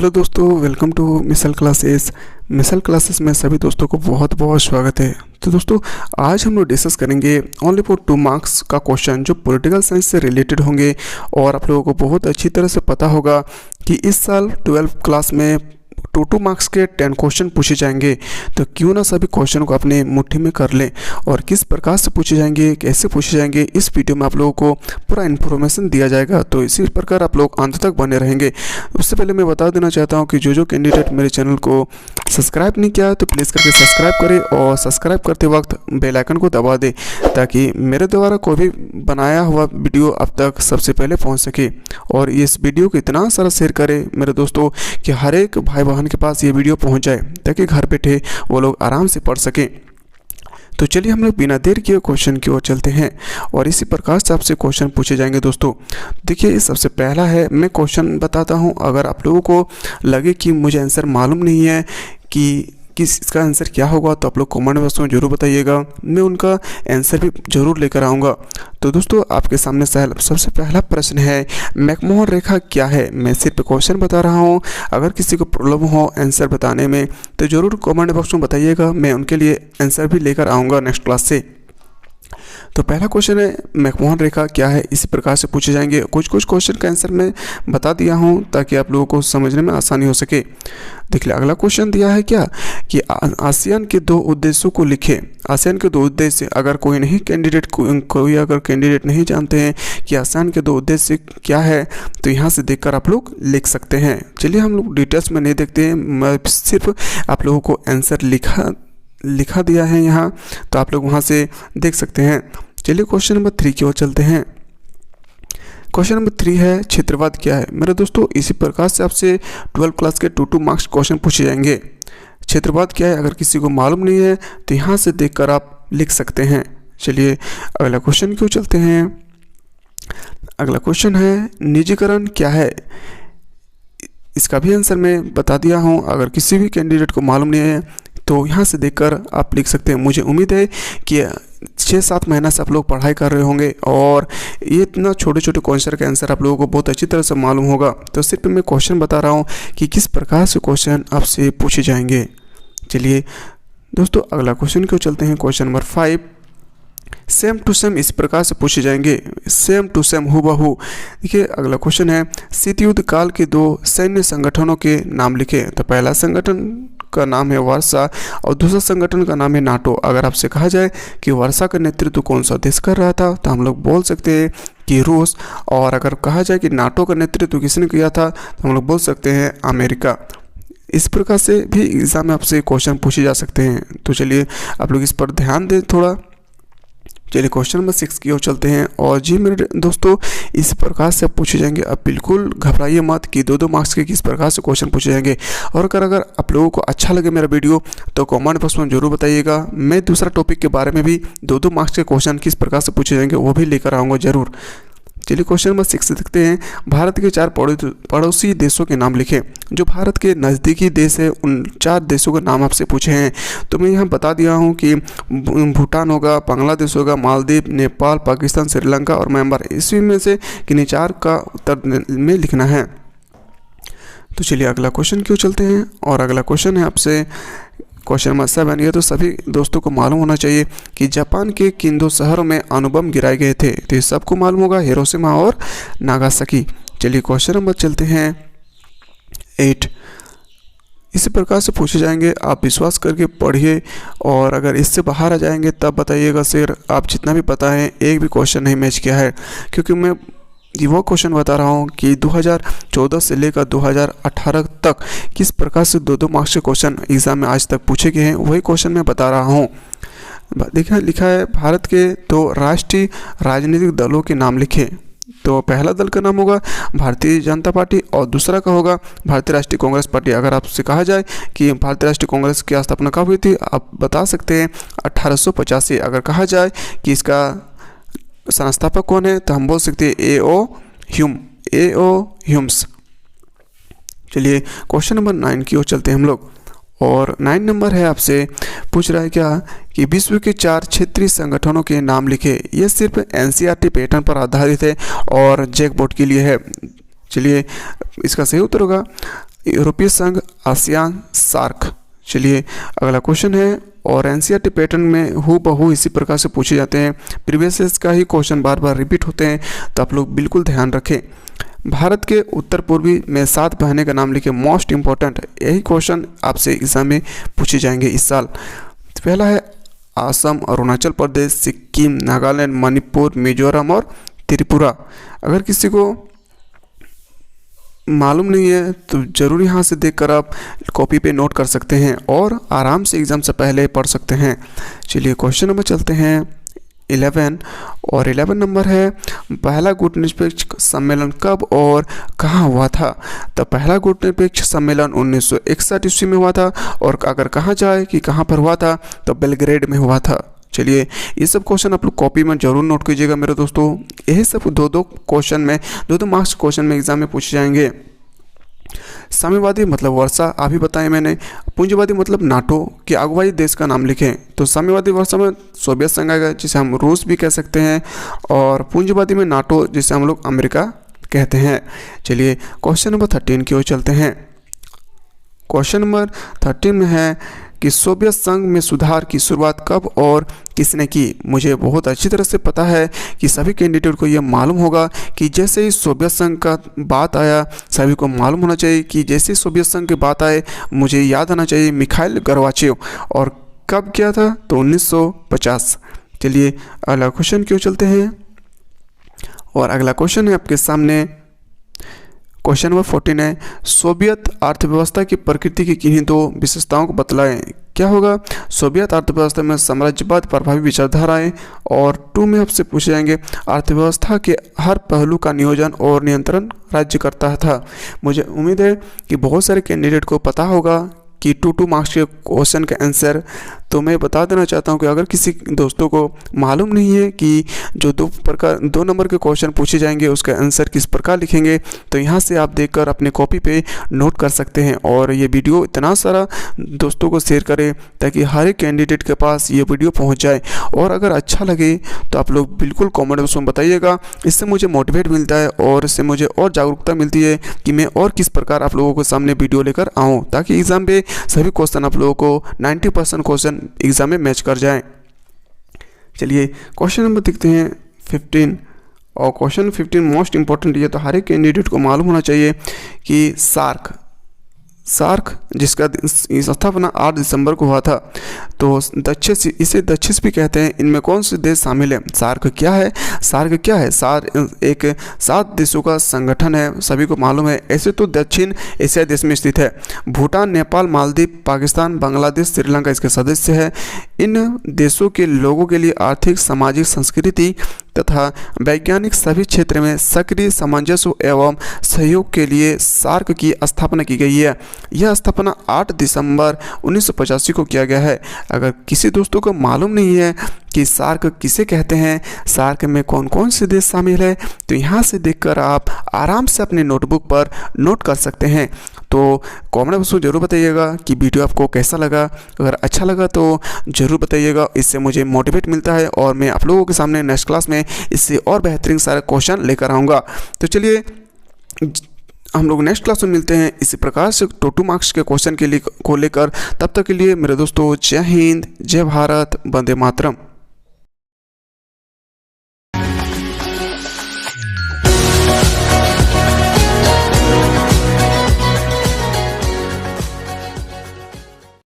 Hello दोस्तों, welcome to misal classes में सभी दोस्तों को बहुत बहुत स्वागत है। तो दोस्तों, आज हम लोग डिस्कस करेंगे ओनली फॉर 2 मार्क्स का क्वेश्चन जो पॉलिटिकल साइंस से रिलेटेड होंगे। और आप लोगों को बहुत अच्छी तरह से पता होगा कि इस साल 12th क्लास में 2 मार्क्स के 10 क्वेश्चन पूछे जाएंगे। तो क्यों ना सभी क्वेश्चन को अपने मुट्ठी में कर लें और किस प्रकार से पूछे जाएंगे, कैसे पूछे जाएंगे, इस वीडियो में आप लोगों को पूरा इन्फॉर्मेशन दिया जाएगा। तो इसी प्रकार आप लोग अंत तक बने रहेंगे। उससे पहले मैं बता देना चाहता हूं कि जो कैंडिडेट मेरे चैनल को सब्सक्राइब नहीं किया है तो प्लीज़ करके सब्सक्राइब करें और सब्सक्राइब करते वक्त बेल आइकन को दबा दें ताकि मेरे द्वारा कोई भी बनाया हुआ वीडियो अब तक सबसे पहले पहुंच सके। और इस वीडियो को इतना सारा शेयर करें मेरे दोस्तों कि हर एक भाई बहन के पास ये वीडियो पहुंच जाए ताकि घर बैठे वो लोग आराम से पढ़ सकें। तो चलिए हम लोग बिना देर किए क्वेश्चन की ओर चलते हैं और इसी प्रकार से आपसे क्वेश्चन पूछे जाएंगे। दोस्तों देखिए, सबसे पहला है, मैं क्वेश्चन बताता हूं। अगर आप लोगों को लगे कि मुझे आंसर मालूम नहीं है कि इसका आंसर क्या होगा तो आप लोग कमेंट बॉक्स में जरूर बताइएगा, मैं उनका आंसर भी जरूर लेकर आऊँगा। तो दोस्तों, आपके सामने सबसे पहला प्रश्न है, मैकमोहन रेखा क्या है? मैं सिर्फ क्वेश्चन बता रहा हूँ। अगर किसी को प्रॉब्लम हो आंसर बताने में तो ज़रूर कमेंट बॉक्स में बताइएगा, मैं उनके लिए आंसर भी लेकर आऊँगा नेक्स्ट क्लास से। तो पहला क्वेश्चन है, मैकमोहन रेखा क्या है? इसी प्रकार से पूछे जाएंगे। कुछ क्वेश्चन का आंसर मैं बता दिया हूं ताकि आप लोगों को समझने में आसानी हो सके। देखिए, अगला क्वेश्चन दिया है क्या कि आसियान के 2 उद्देश्यों को लिखें। आसियान के 2 उद्देश्य, अगर कोई अगर कैंडिडेट नहीं जानते हैं कि आसियान के 2 उद्देश्य क्या है तो यहाँ से देखकर आप लोग लिख सकते हैं। चलिए, हम लोग डिटेल्स में नहीं देखते हैं, मैं सिर्फ आप लोगों को आंसर लिखा दिया है यहाँ, तो आप लोग वहाँ से देख सकते हैं। चलिए क्वेश्चन नंबर 3 की ओर चलते हैं। क्वेश्चन नंबर 3 है, क्षेत्रवाद क्या है? मेरे दोस्तों, इसी प्रकार से आपसे 12th क्लास के 2 मार्क्स क्वेश्चन पूछे जाएंगे। क्षेत्रवाद क्या है अगर किसी को मालूम नहीं है तो यहाँ से देखकर आप लिख सकते हैं। चलिए अगला क्वेश्चन की ओर चलते हैं। अगला क्वेश्चन है, निजीकरण क्या है? इसका भी आंसर मैं बता दिया हूँ। अगर किसी भी कैंडिडेट को मालूम नहीं है तो यहाँ से देखकर आप लिख सकते हैं। मुझे उम्मीद है कि 6-7 महीना से आप लोग पढ़ाई कर रहे होंगे और ये इतना छोटे क्वेश्चन का आंसर आप लोगों को बहुत अच्छी तरह से मालूम होगा। तो सिर्फ मैं क्वेश्चन बता रहा हूँ कि किस प्रकार से क्वेश्चन आपसे पूछे जाएंगे। चलिए दोस्तों, अगला क्वेश्चन की ओर चलते हैं। Question number 5, same to same इस प्रकार से पूछे जाएंगे। सेम टू सेम, हूबहू। देखिए, अगला क्वेश्चन है, शीत युद्ध काल के 2 सैन्य संगठनों के नाम लिखें। तो पहला संगठन का नाम है वार्सा और दूसरा संगठन का नाम है नाटो। अगर आपसे कहा जाए कि वार्सा का नेतृत्व कौन सा देश कर रहा था तो हम लोग बोल सकते हैं कि रूस। और अगर कहा जाए कि नाटो का नेतृत्व किसने किया था तो हम लोग बोल सकते हैं अमेरिका। इस प्रकार से भी एग्जाम में आपसे क्वेश्चन पूछे जा सकते हैं। तो चलिए आप लोग इस पर ध्यान दें थोड़ा। चलिए क्वेश्चन नंबर 6 की ओर चलते हैं। और जी मेरे दोस्तों, इस प्रकार से पूछे जाएंगे। अब बिल्कुल घबराइए मत कि 2 मार्क्स के किस प्रकार से क्वेश्चन पूछे जाएंगे। और अगर आप लोगों को अच्छा लगे मेरा वीडियो तो कमेंट बॉक्स में जरूर बताइएगा। मैं दूसरा टॉपिक के बारे में भी 2 मार्क्स के क्वेश्चन किस प्रकार से पूछे जाएंगे वो भी लेकर आऊँगा जरूर। चलिए क्वेश्चन नंबर 6 से देखते हैं। भारत के 4 पड़ोसी देशों के नाम लिखें। जो भारत के नज़दीकी देश है उन 4 देशों के नाम आपसे पूछे हैं। तो मैं यहाँ बता दिया हूँ कि भूटान होगा, बांग्लादेश होगा, मालदीव, नेपाल, पाकिस्तान, श्रीलंका और म्यांमार। इसी में से किन्हीं 4 का उत्तर में लिखना है। तो चलिए अगला क्वेश्चन क्यों चलते हैं। और अगला क्वेश्चन है आपसे क्वेश्चन नंबर 7। ये तो सभी दोस्तों को मालूम होना चाहिए कि जापान के किन 2 शहरों में अणुबम गिराए गए थे। तो ये सबको मालूम होगा, हिरोशिमा और नागासाकी। चलिए क्वेश्चन नंबर चलते हैं 8। इसी प्रकार से पूछे जाएंगे, आप विश्वास करके पढ़िए और अगर इससे बाहर आ जाएंगे तब बताइएगा सर आप जितना भी पता है एक भी क्वेश्चन नहीं मैच किया है। क्योंकि मैं ये वो क्वेश्चन बता रहा हूँ कि 2014 से लेकर 2018 तक किस प्रकार से 2 मार्क्स के क्वेश्चन एग्जाम में आज तक पूछे गए हैं, वही क्वेश्चन मैं बता रहा हूँ। देखिए लिखा है, भारत के 2 राष्ट्रीय राजनीतिक दलों के नाम लिखें। तो पहला दल का नाम होगा भारतीय जनता पार्टी और दूसरा का होगा भारतीय राष्ट्रीय कांग्रेस पार्टी। अगर आपसे कहा जाए कि भारतीय राष्ट्रीय कांग्रेस की स्थापना कब हुई थी, आप बता सकते हैं 1885। अगर कहा जाए कि इसका संस्थापक कौन है तो हम बोल सकते हैं ए.ओ. ह्यूम्स। चलिए क्वेश्चन नंबर 9 की ओर चलते हैं हम लोग। और 9 नंबर है, आपसे पूछ रहा है क्या कि विश्व के 4 क्षेत्रीय संगठनों के नाम लिखे। ये सिर्फ एनसीईआरटी पैटर्न पर आधारित है और जैकबोर्ड के लिए है। चलिए इसका सही उत्तर होगा यूरोपीय संघ, आसियान, सार्क। चलिए अगला क्वेश्चन है, और एनसीईआरटी पैटर्न में हूबहू इसी प्रकार से पूछे जाते हैं, प्रीवियस ईयर का ही क्वेश्चन बार बार रिपीट होते हैं, तो आप लोग बिल्कुल ध्यान रखें। भारत के उत्तर पूर्वी में 7 बहनें का नाम लिखे, मोस्ट इंपॉर्टेंट, यही क्वेश्चन आपसे एग्जाम में पूछे जाएंगे इस साल। पहला है असम, अरुणाचल प्रदेश, सिक्किम, नागालैंड, मणिपुर, मिजोरम और त्रिपुरा। अगर किसी को मालूम नहीं है तो ज़रूर यहाँ से देखकर आप कॉपी पे नोट कर सकते हैं और आराम से एग्ज़ाम से पहले पढ़ सकते हैं। चलिए क्वेश्चन नंबर चलते हैं 11, और 11 नंबर है, पहला गुटनिरपेक्ष सम्मेलन कब और कहाँ हुआ था? तो पहला गुटनिरपेक्ष सम्मेलन 1961 ईस्वी में हुआ था, और अगर कहा जाए कि कहाँ पर हुआ था तो बेलग्रेड में हुआ था। चलिए ये सब क्वेश्चन आप लोग कॉपी में जरूर नोट कीजिएगा मेरे दोस्तों, यही सब दो क्वेश्चन में, दो मार्क्स क्वेश्चन में एग्जाम में पूछे जाएंगे। साम्यवादी मतलब वर्षा, अभी बताया मैंने। पूंजीवादी मतलब नाटो की अगुवाई देश का नाम लिखें, तो साम्यवादी वर्षा में सोवियत संघ आएगा, जिसे हम रूस भी कह सकते हैं, और पूंजीवादी में नाटो, जिसे हम लोग अमेरिका कहते हैं। चलिए क्वेश्चन नंबर 13 की ओर चलते हैं। क्वेश्चन नंबर 13 में है कि सोवियत संघ में सुधार की शुरुआत कब और किसने की? मुझे बहुत अच्छी तरह से पता है कि सभी कैंडिडेट को यह मालूम होगा कि जैसे ही सोवियत संघ का बात आया, सभी को मालूम होना चाहिए कि जैसे ही सोवियत संघ की बात आए, मुझे याद आना चाहिए मिखाइल गोर्बाचेव, और कब किया था? तो 1950। चलिए अगला क्वेश्चन क्यों चलते हैं, और अगला क्वेश्चन है आपके सामने, क्वेश्चन नंबर 14 है, सोवियत अर्थव्यवस्था की प्रकृति की किन्हीं 2 विशेषताओं को बतलाएं। क्या होगा? सोवियत अर्थव्यवस्था में साम्राज्यवाद प्रभावी विचारधाराएं, और 2 में आपसे पूछे जाएंगे अर्थव्यवस्था के हर पहलू का नियोजन और नियंत्रण राज्य करता था। मुझे उम्मीद है कि बहुत सारे कैंडिडेट को पता होगा कि 2 मार्क्स के क्वेश्चन का आंसर। तो मैं बता देना चाहता हूं कि अगर किसी दोस्तों को मालूम नहीं है कि जो 2 नंबर के क्वेश्चन पूछे जाएंगे उसका आंसर किस प्रकार लिखेंगे, तो यहां से आप देखकर अपने कॉपी पे नोट कर सकते हैं। और ये वीडियो इतना सारा दोस्तों को शेयर करें ताकि हर एक कैंडिडेट के पास ये वीडियो पहुँच जाए। और अगर अच्छा लगे तो आप लोग बिल्कुल कॉमेंट बॉक्स में बताइएगा, इससे मुझे मोटिवेट मिलता है और इससे मुझे और जागरूकता मिलती है कि मैं और किस प्रकार आप लोगों के सामने वीडियो लेकर आऊँ, ताकि एग्ज़ाम पे सभी क्वेश्चन आप लोगों को 90% क्वेश्चन एग्जाम में मैच कर जाएं। चलिए क्वेश्चन नंबर देखते हैं 15, और क्वेश्चन 15 मोस्ट इंपॉर्टेंट, ये तो हर एक कैंडिडेट को मालूम होना चाहिए कि सार्क जिसका स्थापना 8 दिसंबर को हुआ था, तो दक्षिण, इसे दक्षिण भी कहते हैं। इनमें कौन से देश शामिल है? सार्क क्या है? सार्क एक 7 देशों का संगठन है, सभी को मालूम है। ऐसे तो दक्षिण एशिया देश में स्थित है। भूटान, नेपाल, मालदीव, पाकिस्तान, बांग्लादेश, श्रीलंका इसके सदस्य है। इन देशों के लोगों के लिए आर्थिक, सामाजिक, संस्कृति तथा वैज्ञानिक सभी क्षेत्र में सक्रिय सामंजस्य एवं सहयोग के लिए सार्क की स्थापना की गई है। यह स्थापना 8 दिसंबर 1985 को किया गया है। अगर किसी दोस्तों को मालूम नहीं है कि सार्क किसे कहते हैं, सार्क में कौन कौन से देश शामिल है, तो यहाँ से देखकर आप आराम से अपने नोटबुक पर नोट कर सकते हैं। तो कमेंट बॉक्स में जरूर बताइएगा कि वीडियो आपको कैसा लगा। अगर अच्छा लगा तो ज़रूर बताइएगा, इससे मुझे मोटिवेट मिलता है और मैं आप लोगों के सामने नेक्स्ट क्लास में इससे और बेहतरीन सारे क्वेश्चन लेकर आऊँगा। तो चलिए हम लोग नेक्स्ट क्लास में मिलते हैं इसी प्रकार से 2 मार्क्स के क्वेश्चन को लेकर। तब तक के लिए मेरे दोस्तों, जय हिंद, जय भारत, वंदे मातरम।